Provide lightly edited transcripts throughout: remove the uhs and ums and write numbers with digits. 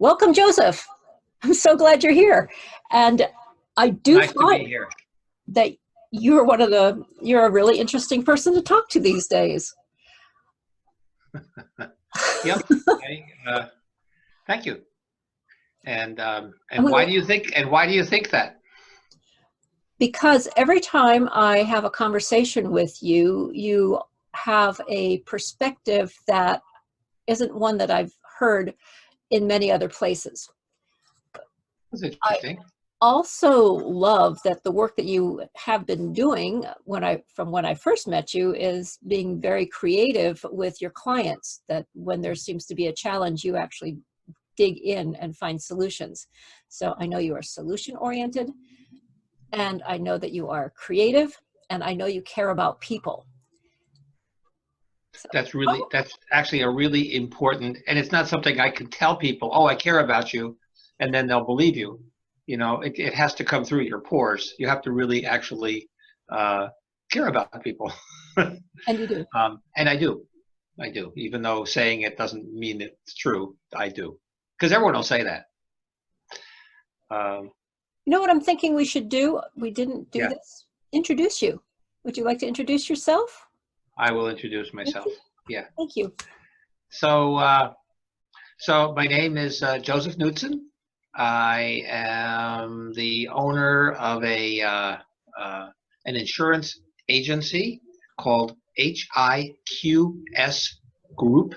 Welcome, Joseph. I'm so glad you're here. And I do Nice to be find here. that you're a really interesting person to talk to these days. Yep. Thank you. And And why do you think? And why do you think that? because every time I have a conversation with you, you have a perspective that isn't one that I've heard in many other places. That's I interesting. also love that the work that you have been doing from when I first met you is being very creative with your clients, that when there seems to be a challenge, you actually dig in and find solutions. So I know you are solution oriented, and I know that you are creative, and I know you care about people. So, That's actually a really important, and it's not something I can tell people, oh, I care about you, and then they'll believe you. You know, it has to come through your pores. You have to really actually care about people. and you do. And I do, even though saying it doesn't mean it's true. I do, because everyone will say that. Um, You know what I'm thinking we should do? We didn't do yeah, this. Introduce you. Would you like to introduce yourself? I will introduce Thank myself. you. Yeah. Thank you. So, so my name is Joseph Knudsen. I am the owner of an insurance agency called HIQS Group.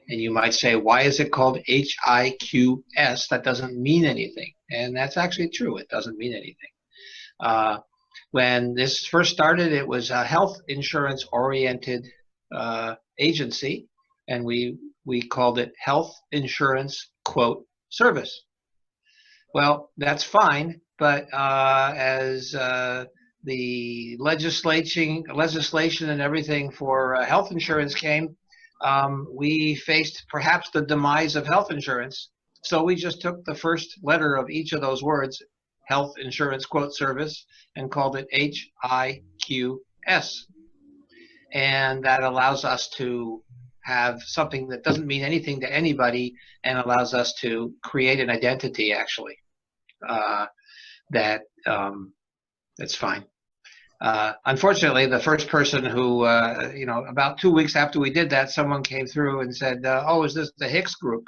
And you might say, why is it called HIQS? That doesn't mean anything. And that's actually true. It doesn't mean anything. When this first started, it was a health insurance oriented agency, and we called it Health Insurance Quote Service. Well, that's fine, but as the legislation and everything for health insurance came, we faced perhaps the demise of health insurance. So we just took the first letter of each of those words, Health Insurance Quote Service, and called it HIQS. And that allows us to have something that doesn't mean anything to anybody and allows us to create an identity, actually, that that's fine. Unfortunately, the first person who, about 2 weeks after we did that, someone came through and said, oh, is this the HIQS group?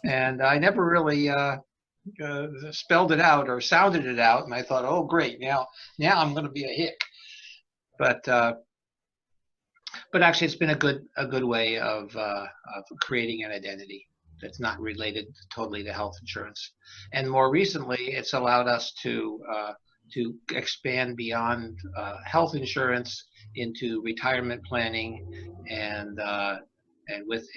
And I never really spelled it out or sounded it out. And I thought, oh, great, now I'm going to be a hick. But actually, it's been a good way of creating an identity that's not related totally to health insurance. And more recently, it's allowed us to expand beyond health insurance into retirement planning, and with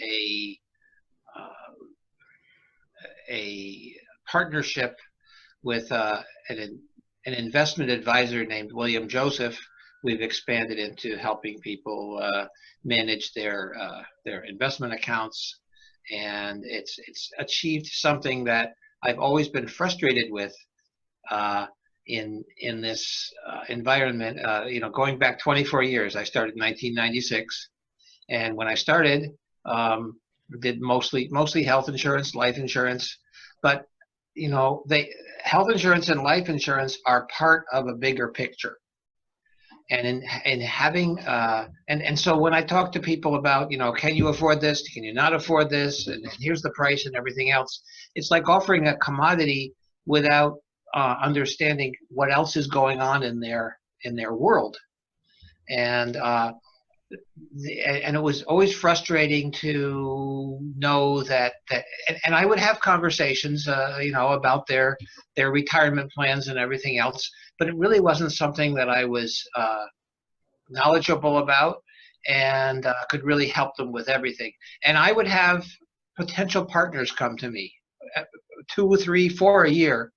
a partnership with an investment advisor named William Joseph. We've expanded into helping people manage their investment accounts, and it's achieved something that I've always been frustrated with in this environment. Going back 24 years, I started in 1996, and when I started, did mostly health insurance, life insurance, but health insurance and life insurance are part of a bigger picture. And in having and so when I talk to people about, can you afford this, can you not afford this, and here's the price and everything else, it's like offering a commodity without understanding what else is going on in their world. And it was always frustrating to know that and I would have conversations about their retirement plans and everything else, but it really wasn't something that I was knowledgeable about and could really help them with everything. And I would have potential partners come to me, 2, 3, 4 a year,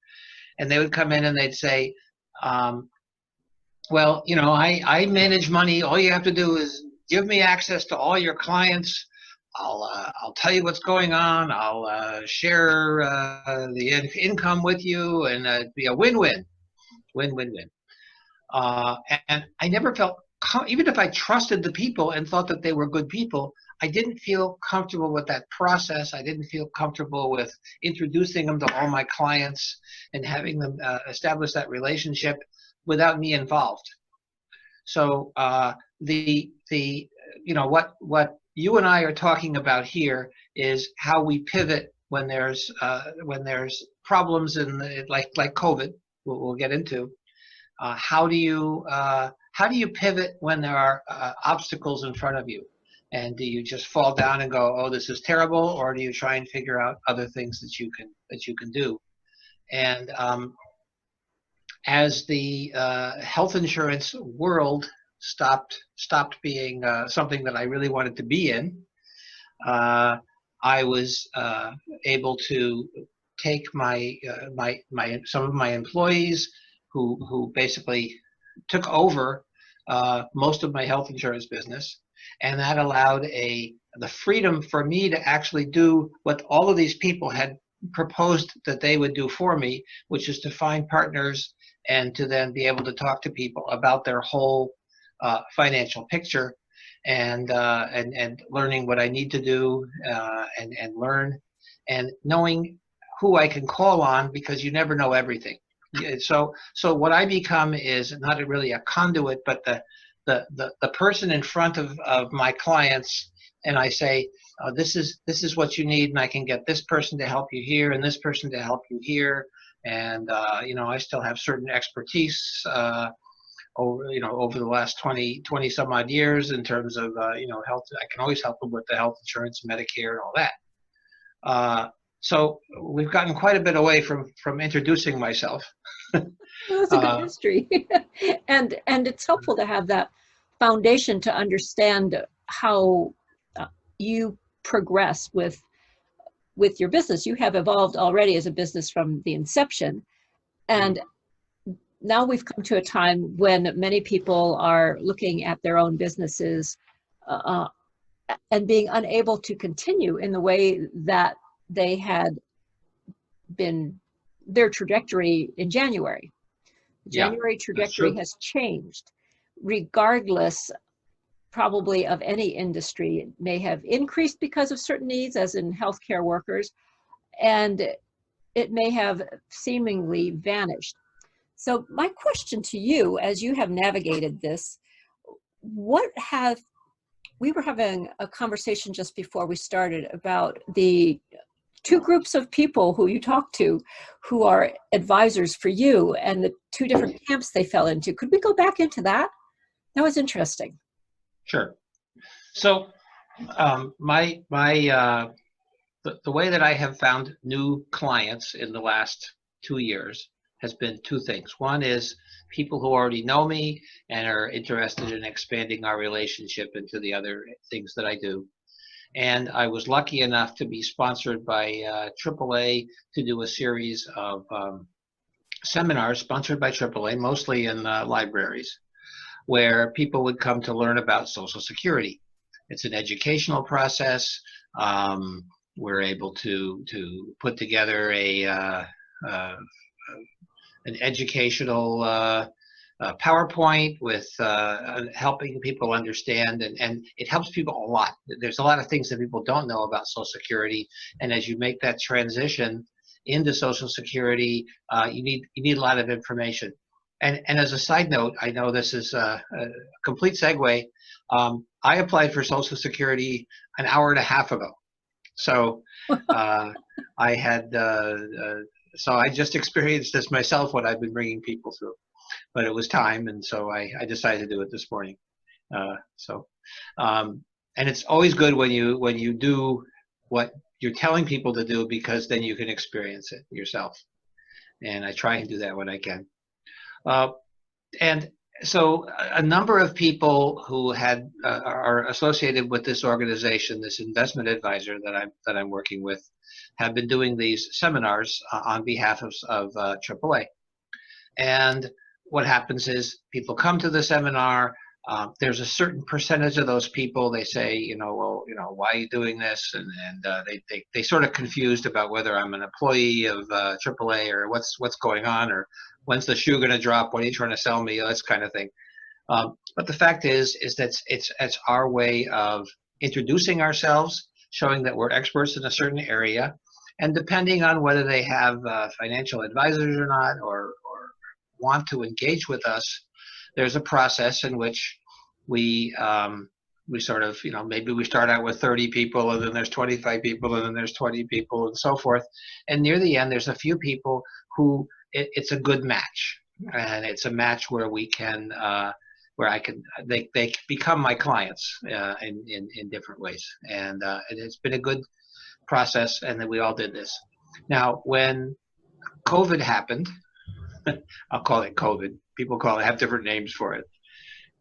and they would come in and they'd say, well, I manage money. All you have to do is give me access to all your clients. I'll tell you what's going on. I'll share the income with you, and it'd be a win-win, win-win-win. And I never felt even if I trusted the people and thought that they were good people, I didn't feel comfortable with that process. I didn't feel comfortable with introducing them to all my clients and having them establish that relationship without me involved. So what you and I are talking about here is how we pivot when there's problems in like COVID. We'll get into how do you pivot when there are obstacles in front of you, and do you just fall down and go, oh, this is terrible, or do you try and figure out other things that you can do? And as the health insurance world stopped being something that I really wanted to be in, I was able to take some of my employees who basically took over most of my health insurance business, and that allowed the freedom for me to actually do what all of these people had proposed that they would do for me, which is to find partners and to then be able to talk to people about their whole financial picture, and learning what I need to do, and learn, and knowing who I can call on, because you never know everything. So what I become is not really a conduit, but the person in front of my clients, and I say, this is what you need, and I can get this person to help you here and this person to help you here, and I still have certain expertise over the last 20 some odd years in terms of health. I can always help them with the health insurance, Medicare, and all that. So we've gotten quite a bit away from introducing myself. Well, that's a good history. and it's helpful to have that foundation to understand how you progress with your business. You have evolved already as a business from the inception, and now we've come to a time when many people are looking at their own businesses and being unable to continue in the way that they had been, their trajectory in January. January trajectory has changed, regardless probably of any industry. It may have increased because of certain needs, as in healthcare workers, and it may have seemingly vanished. So my question to you, as you have navigated this, we were having a conversation just before we started about the two groups of people who you talk to who are advisors for you, and the two different camps they fell into. Could we go back into that? That was interesting. Sure. So the way that I have found new clients in the last 2 years has been two things. One is people who already know me and are interested in expanding our relationship into the other things that I do. And I was lucky enough to be sponsored by AAA to do a series of seminars sponsored by AAA, mostly in libraries, where people would come to learn about Social Security. It's an educational process. We're able to put together an educational PowerPoint with helping people understand, and it helps people a lot. There's a lot of things that people don't know about Social Security, and as you make that transition into Social Security, you need a lot of information. And as a side note, I know this is a complete segue. I applied for Social Security an hour and a half ago, so I had so I just experienced this myself, what I've been bringing people through. But it was time, and so I decided to do it this morning. And it's always good when you do what you're telling people to do, because then you can experience it yourself. And I try and do that when I can. And so a number of people who are associated with this organization, this investment advisor that I'm working with, have been doing these seminars on behalf of AAA. And what happens is people come to the seminar. There's a certain percentage of those people, they say, why are you doing this? And they sort of confused about whether I'm an employee of AAA or what's going on, or when's the shoe going to drop? What are you trying to sell me? This kind of thing. But the fact is that it's our way of introducing ourselves, showing that we're experts in a certain area, and depending on whether they have financial advisors or not, or want to engage with us, there's a process in which we sort of, maybe we start out with 30 people, and then there's 25 people, and then there's 20 people, and so forth. And near the end, there's a few people who it's a good match, and it's a match where we can, they become my clients in different ways, and it's been a good process, and that we all did this. Now, when COVID happened, I'll call it COVID. People have different names for it,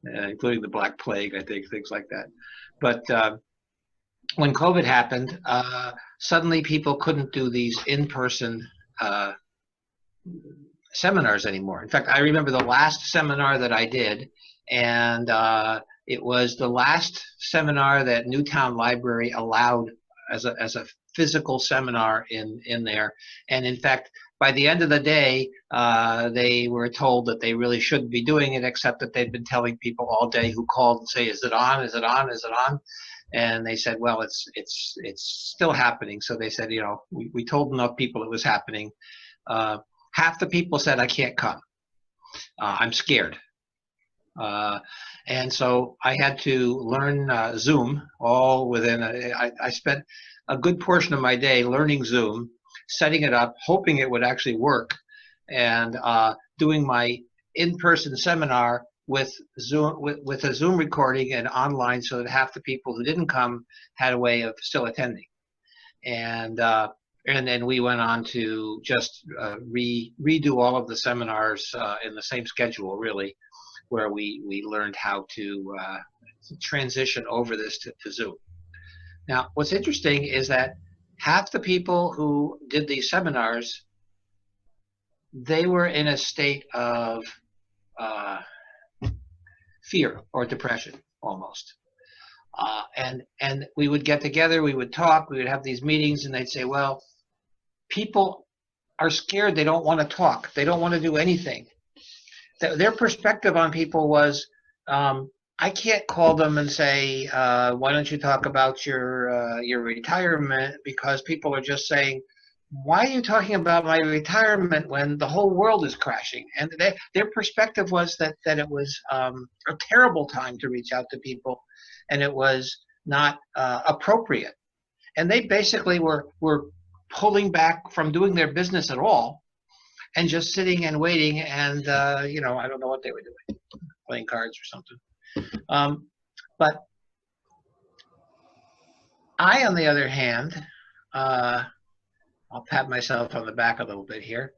including the Black Plague, I think, things like that. But when COVID happened, suddenly people couldn't do these in-person seminars anymore. In fact, I remember the last seminar that I did, and it was the last seminar that Newtown Library allowed as a physical seminar in there. And in fact, by the end of the day, they were told that they really shouldn't be doing it, except that they'd been telling people all day who called and say, "Is it on? Is it on? Is it on?" And they said, "Well, it's still happening." So they said, we told enough people it was happening. Half the people said, "I can't come. I'm scared." And so I had to learn Zoom all within, I spent a good portion of my day learning Zoom, setting it up, hoping it would actually work, and doing my in-person seminar with Zoom, with a Zoom recording and online, so that half the people who didn't come had a way of still attending. And then we went on to just redo all of the seminars in the same schedule, really, where we learned how to transition over this to Zoom. Now, what's interesting is that half the people who did these seminars, they were in a state of fear or depression, almost. And we would get together, we would talk, we would have these meetings, and they'd say, "Well, people are scared, they don't want to talk, they don't want to do anything." Their perspective on people was, I can't call them and say, "Why don't you talk about your retirement?" Because people are just saying, "Why are you talking about my retirement when the whole world is crashing?" And their perspective was that it was a terrible time to reach out to people, and it was not appropriate. And they basically were pulling back from doing their business at all, and just sitting and waiting, and I don't know what they were doing, playing cards or something. But I, on the other hand, I'll pat myself on the back a little bit here.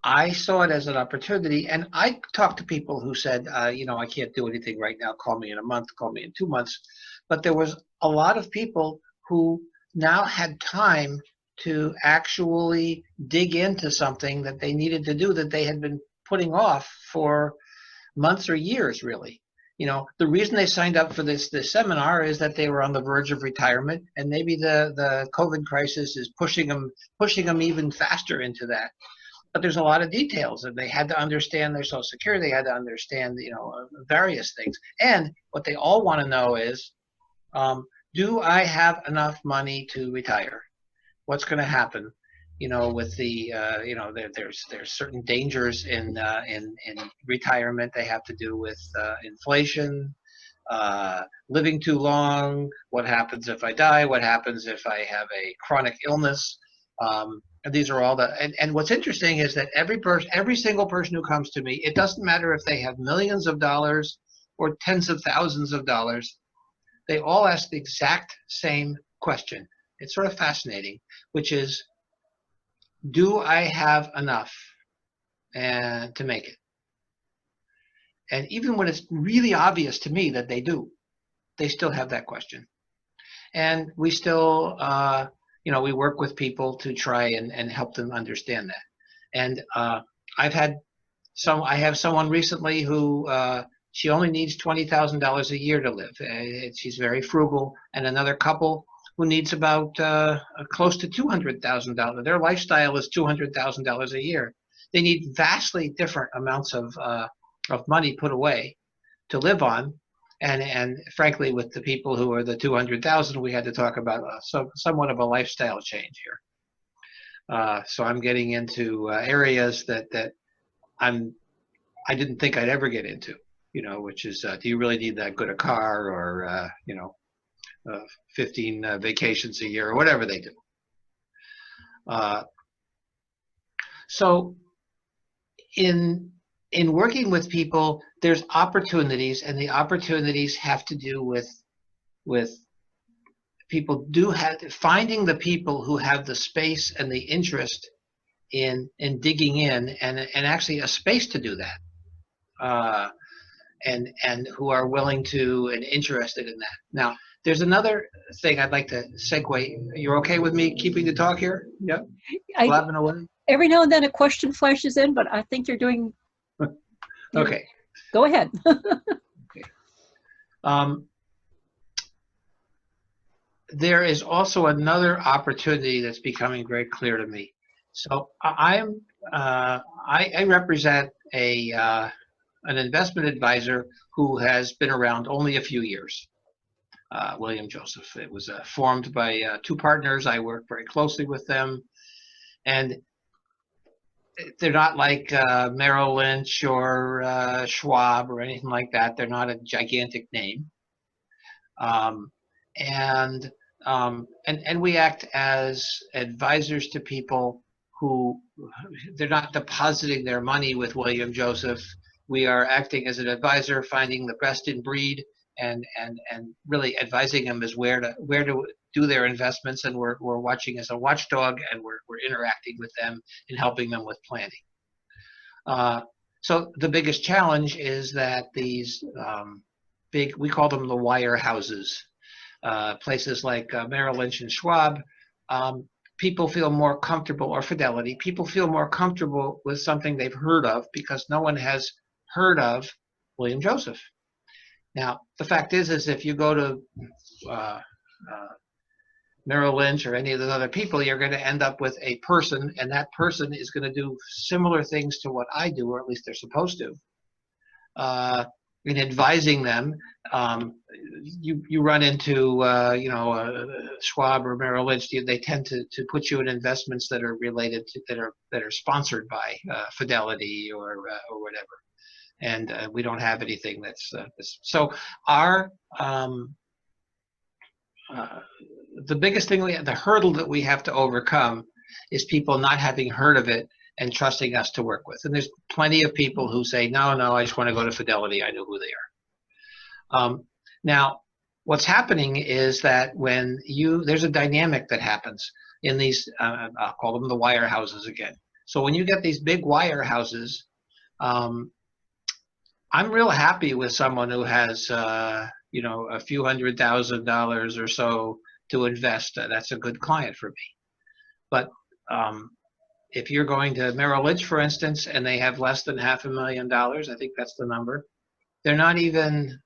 I saw it as an opportunity, and I talked to people who said, I can't do anything right now, call me in a month, call me in 2 months. But there was a lot of people who now had time to actually dig into something that they needed to do, that they had been putting off for months or years, really. The reason they signed up for this seminar is that they were on the verge of retirement, and maybe the COVID crisis is pushing them even faster into that. But there's a lot of details, and they had to understand their Social Security, they had to understand, various things. And what they all want to know is, do I have enough money to retire? What's going to happen? With the, there's certain dangers in retirement. They have to do with inflation, living too long. What happens if I die? What happens if I have a chronic illness? And these are all and what's interesting is that every single person who comes to me, it doesn't matter if they have millions of dollars or tens of thousands of dollars, they all ask the exact same question. It's sort of fascinating, which is, do I have enough to make it? And even when it's really obvious to me that they do, they still have that question. And we still, we work with people to try and help them understand that. And I have someone recently who she only needs $20,000 a year to live. She's very frugal. And another couple who needs about close to $200,000. Their lifestyle is $200,000 a year. They need vastly different amounts of money put away. live on. And frankly, with the people who are the 200,000, we had to talk about somewhat of a lifestyle change here. So I'm getting into areas that I didn't think I'd ever get into, which is, do you really need that good a car, or 15 vacations a year, or whatever they do. So in working with people, there's opportunities, and the opportunities have to do with people finding the people who have the space and the interest in digging in, and actually a space to do that, and who are willing to and interested in that. Now, there's another thing I'd like to segue. You're okay with me keeping the talk here? Yep. Blabbing away. Every now and then a question flashes in, but I think you're doing. Okay. Go ahead. Okay. There is also another opportunity that's becoming very clear to me. So I represent an investment advisor who has been around only a few years. William Joseph. It was formed by two partners. I work very closely with them, and they're not like Merrill Lynch or Schwab or anything like that. They're not a gigantic name, and we act as advisors to people who they're not depositing their money with William Joseph. We are acting as an advisor, finding the best in breed, and really advising them as where to do their investments, and we're watching as a watchdog, and we're interacting with them and helping them with planning. So the biggest challenge is that these we call them the wire houses, places like Merrill Lynch and Schwab, people feel more comfortable, or Fidelity, people feel more comfortable with something they've heard of because no one has heard of William Joseph. Now, the fact is if you go to Merrill Lynch or any of those other people, you're going to end up with a person, and that person is going to do similar things to what I do, or at least they're supposed to. In advising them, you run into Schwab or Merrill Lynch. They tend to put you in investments that are related to that are sponsored by Fidelity or whatever. And we don't have anything that's so our the biggest thing the hurdle that we have to overcome is people not having heard of it and trusting us to work with. And there's plenty of people who say, no, I just want to go to Fidelity. I know who they are. Now, what's happening is that when there's a dynamic that happens in these, I'll call them the wire houses again. So when you get these big wire houses, I'm real happy with someone who has, a few $100,000 or so to invest. That's a good client for me. But if you're going to Merrill Lynch, for instance, and they have less than $500,000, I think that's the number, they're not even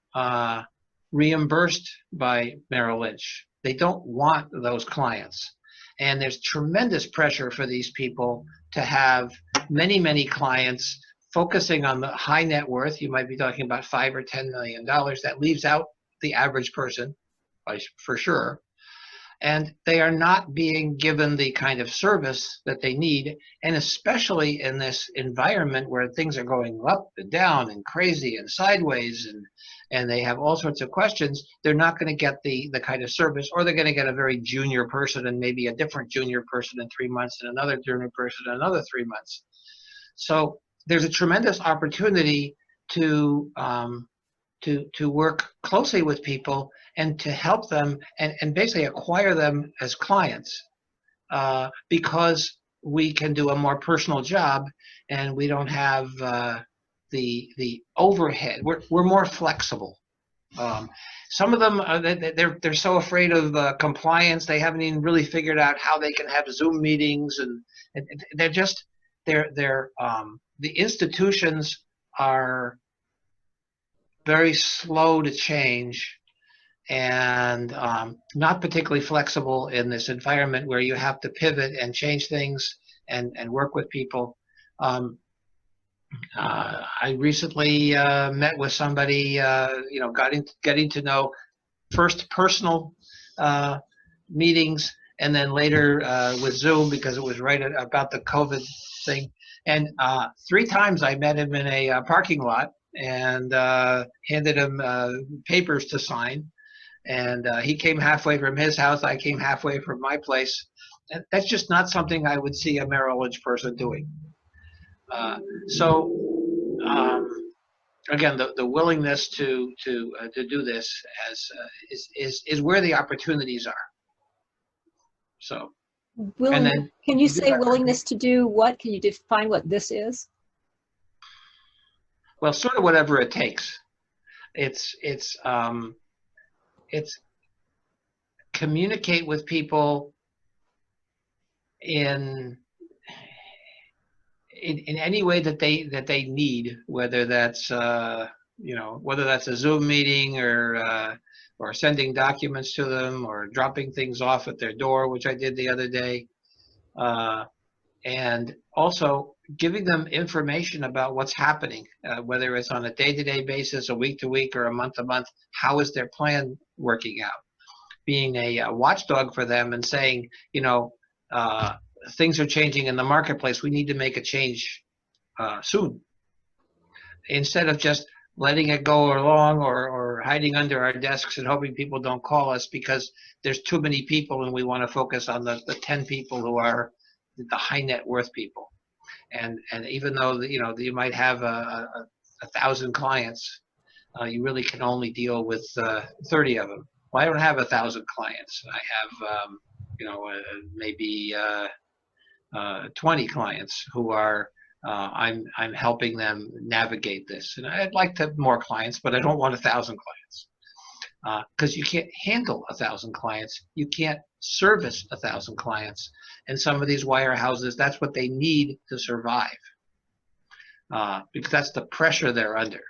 reimbursed by Merrill Lynch. They don't want those clients. And there's tremendous pressure for these people to have many, many clients focusing on the high net worth. You might be talking about $5 or $10 million. That leaves out the average person, for sure. And they are not being given the kind of service that they need. And especially in this environment where things are going up and down and crazy and sideways, and they have all sorts of questions, they're not going to get the kind of service, or they're going to get a very junior person and maybe a different junior person in 3 months and another junior person in another 3 months. So there's a tremendous opportunity to work closely with people and to help them and basically acquire them as clients, because we can do a more personal job and we don't have the overhead. We're more flexible. Some of them they're so afraid of compliance, they haven't even really figured out how they can have Zoom meetings, and they're just the institutions are very slow to change, and not particularly flexible in this environment where you have to pivot and change things and work with people. I recently met with somebody, getting to know first personal meetings, and then later with Zoom, because it was right about the COVID thing. And 3 times I met him in a parking lot and handed him papers to sign. And he came halfway from his house. I came halfway from my place. And that's just not something I would see a Merrill Lynch person doing. So again, the willingness to do this is where the opportunities are. So, and then Can you say willingness to do what? Can you define what this is? Well, sort of whatever it takes. It's communicate with people in any way that they need, whether that's whether that's a Zoom meeting or sending documents to them or dropping things off at their door, which I did the other day, and also giving them information about what's happening, whether it's on a day-to-day basis, a week-to-week, or a month-to-month. How is their plan working out? Being a watchdog for them and saying, things are changing in the marketplace. We need to make a change soon. Instead of just letting it go along or hiding under our desks and hoping people don't call us because there's too many people and we want to focus on the 10 people who are the high net worth people. And even though, you might have a 1,000 clients, you really can only deal with 30 of them. Well, I don't have 1,000 clients. I have, maybe 20 clients who are I'm helping them navigate this. And I'd like to have more clients, but I don't want 1,000 clients because you can't handle 1,000 clients. You can't service 1,000 clients. And some of these wirehouses, that's what they need to survive because that's the pressure they're under.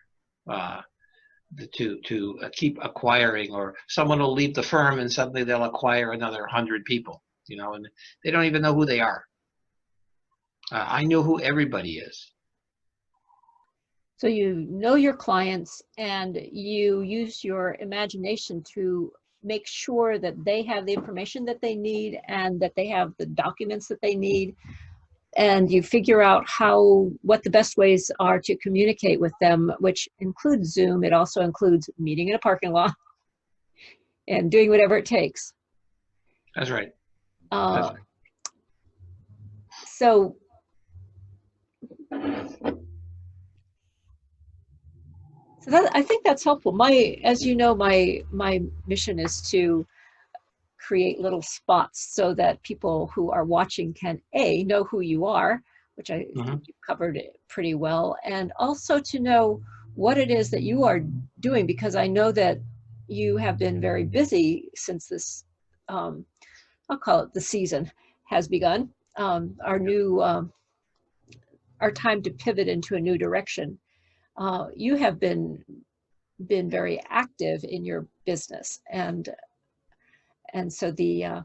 To keep acquiring, or someone will leave the firm and suddenly they'll acquire another 100 people, and they don't even know who they are. I know who everybody is. So you know your clients and you use your imagination to make sure that they have the information that they need and that they have the documents that they need. And you figure out what the best ways are to communicate with them, which includes Zoom. It also includes meeting in a parking lot and doing whatever it takes. That's right. So I think that's helpful. As you know, my mission is to create little spots so that people who are watching can know who you are, which I think you covered it pretty well, and also to know what it is that you are doing, because I know that you have been very busy since this, I'll call it the season, has begun. Our time to pivot into a new direction. You have been very active in your business, and so the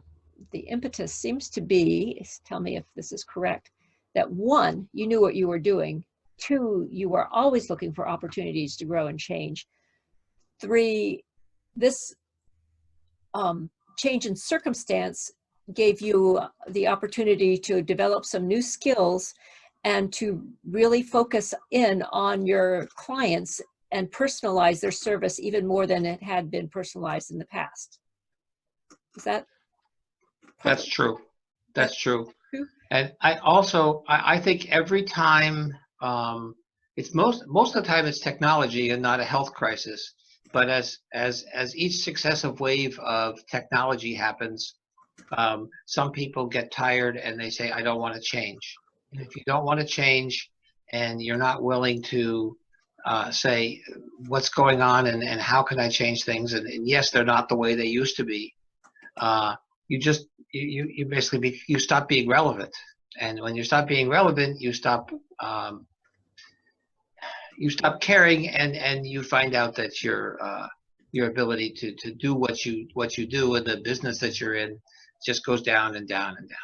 impetus seems to be, tell me if this is correct, that 1, you knew what you were doing. 2, you were always looking for opportunities to grow and change. 3, this change in circumstance gave you the opportunity to develop some new skills and to really focus in on your clients and personalize their service even more than it had been personalized in the past. Is that? That's true. That's true. And I think every time it's most of the time it's technology and not a health crisis. But as each successive wave of technology happens, some people get tired and they say, I don't want to change. And if you don't want to change and you're not willing to say what's going on and how can I change things, and yes, they're not the way they used to be, you basically stop being relevant. And when you stop being relevant, you stop caring, and you find out that your ability to do what you do in the business that you're in just goes down and down and down.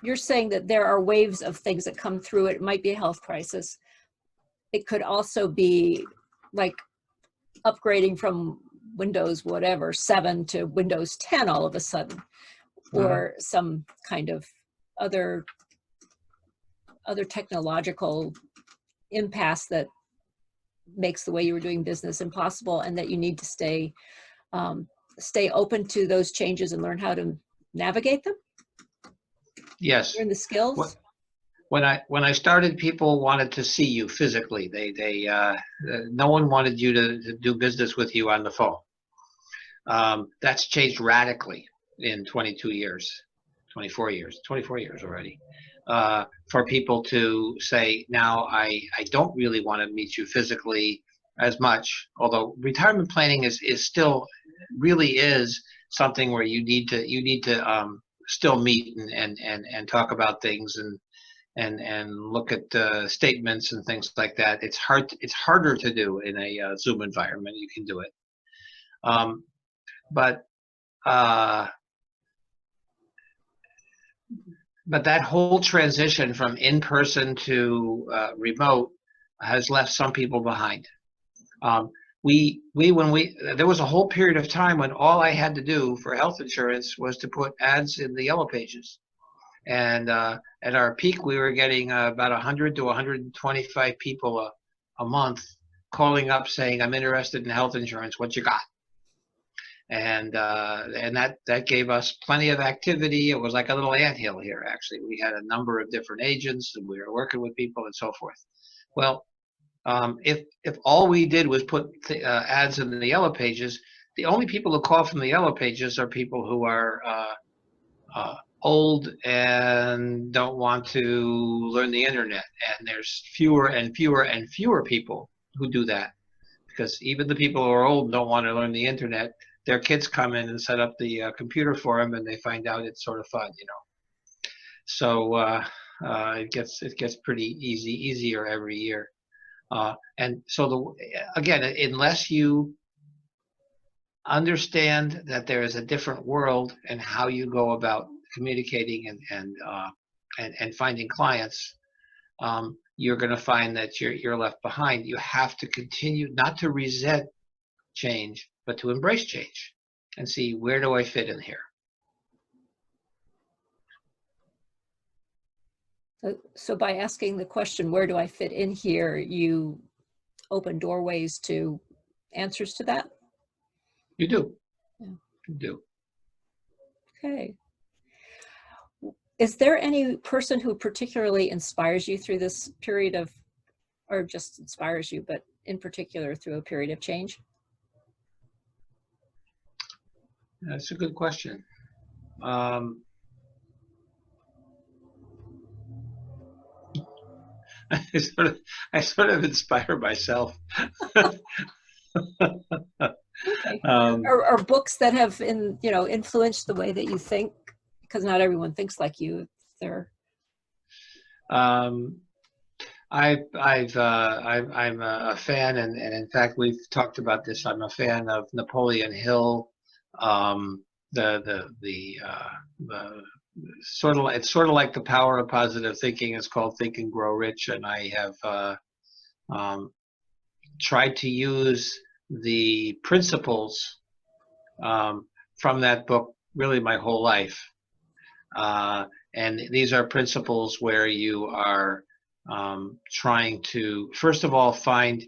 you're saying that there are waves of things that come through it. It might be a health crisis. It could also be like upgrading from Windows whatever 7 to Windows 10 all of a sudden, or some kind of other technological impasse that makes the way you were doing business impossible, and that you need to stay open to those changes and learn how to navigate them. Yes. Learn the skills. When I started, people wanted to see you physically. No one wanted you to do business with you on the phone. That's changed radically in 24 years already. For people to say, now I don't really want to meet you physically as much, although retirement planning is still really is something where you need to still meet and talk about things and look at statements and things like that. It's harder to do in a Zoom environment. You can do it, but that whole transition from in-person to remote has left some people behind. There was a whole period of time when all I had to do for health insurance was to put ads in the yellow pages. And at our peak, we were getting about 100 to 125 people a month calling up saying, I'm interested in health insurance, what you got? And that gave us plenty of activity. It was like a little anthill here, actually. We had a number of different agents, and we were working with people and so forth. Well, if all we did was put ads in the yellow pages, the only people who call from the yellow pages are people who are old and don't want to learn the internet. And there's fewer and fewer and fewer people who do that, because even the people who are old don't want to learn the internet. Their kids come in and set up the computer for them, and they find out it's sort of fun, you know. So it gets pretty easier every year. And so again, unless you understand that there is a different world and how you go about communicating and finding clients, you're going to find that you're left behind. You have to continue not to resent change, but to embrace change and see, where do I fit in here? So by asking the question, where do I fit in here, you open doorways to answers to that? You do. Yeah. You do. Okay. Is there any person who particularly inspires you through this period of, or just inspires you, but in particular through a period of change? That's a good question. I sort of inspire myself. Okay. Or books that have influenced the way that you think, because not everyone thinks like you. I'm a fan, and in fact we've talked about this. I'm a fan of Napoleon Hill. It's sort of like The Power of Positive Thinking. It's called Think and Grow Rich, and I have tried to use the principles from that book really my whole life. And these are principles where you are trying to, first of all, find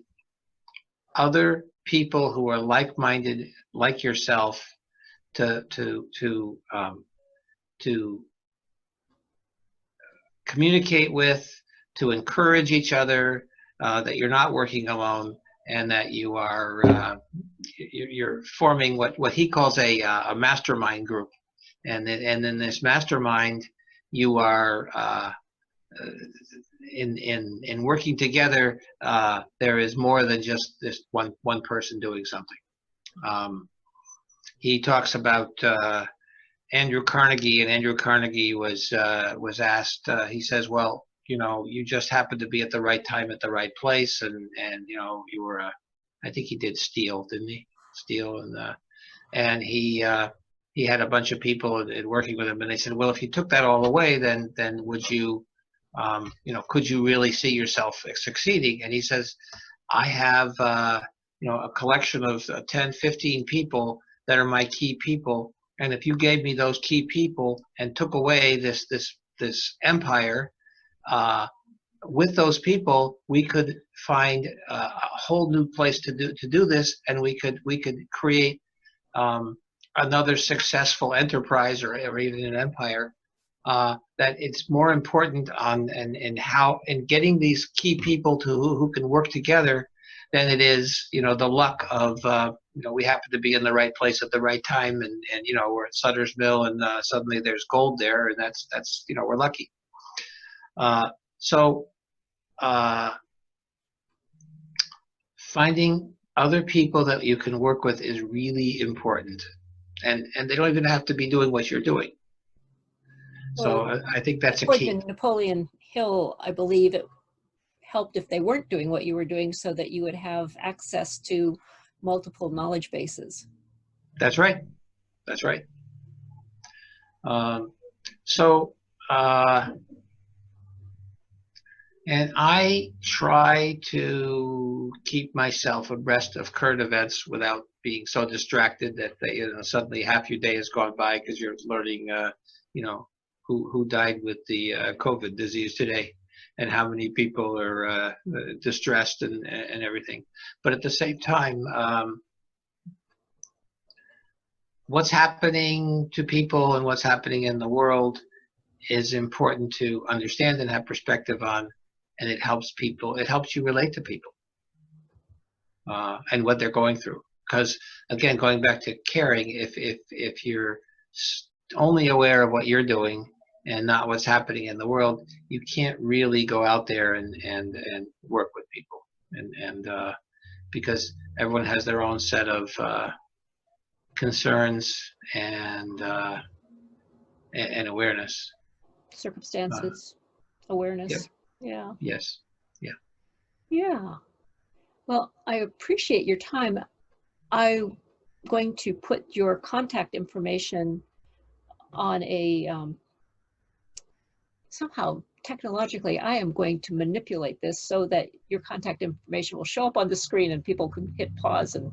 other people who are like-minded, like yourself, to communicate with, to encourage each other, that you're not working alone, and that you are you're forming what he calls a mastermind group, and in this mastermind you are in working together. There is more than just this one person doing something. He talks about Andrew Carnegie, and Andrew Carnegie was asked. He says, "Well, you just happened to be at the right time at the right place, and you were I think he did Steele, didn't he? Steele, and he he had a bunch of people and working with him, and they said, well, if you took that all away, then would you, could you really see yourself succeeding? And he says, I have, a collection of 10, 15 people that are my key people. And if you gave me those key people and took away this empire, with those people, we could find a whole new place to do this, and we could create another successful enterprise or even an empire. That it's more important in getting these key people who can work together than it is, the luck of, we happen to be in the right place at the right time, and we're at Sutter's Mill, and suddenly there's gold there, and that's we're lucky. So finding other people that you can work with is really important, and they don't even have to be doing what you're doing. So Well, I think that's a according key. to Napoleon Hill, I believe it helped if they weren't doing what you were doing, so that you would have access to multiple knowledge bases. That's right. That's right. And I try to keep myself abreast of current events without being so distracted that suddenly half your day has gone by because you're learning, who died with the COVID disease today, and how many people are distressed and everything. But at the same time, what's happening to people and what's happening in the world is important to understand and have perspective on, and it helps you relate to people and what they're going through. Because again, going back to caring, if you're only aware of what you're doing and not what's happening in the world, you can't really go out there and work with people, and because everyone has their own set of concerns and awareness, Circumstances, awareness. Yep. Yeah. Yes. Yeah. Yeah. Well, I appreciate your time. I'm going to put your contact information on a somehow technologically, I am going to manipulate this so that your contact information will show up on the screen and people can hit pause and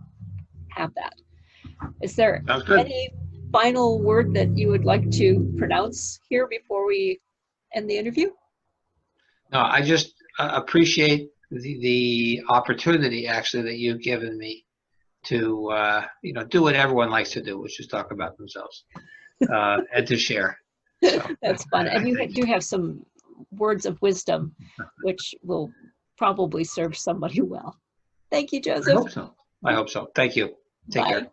have that. Is there any final word that you would like to pronounce here before we end the interview? No, I just appreciate the opportunity actually that you've given me to do what everyone likes to do, which is talk about themselves and to share. So, that's fun. And you do have some words of wisdom, which will probably serve somebody well. Thank you, Joseph. I hope so. Thank you. Take care.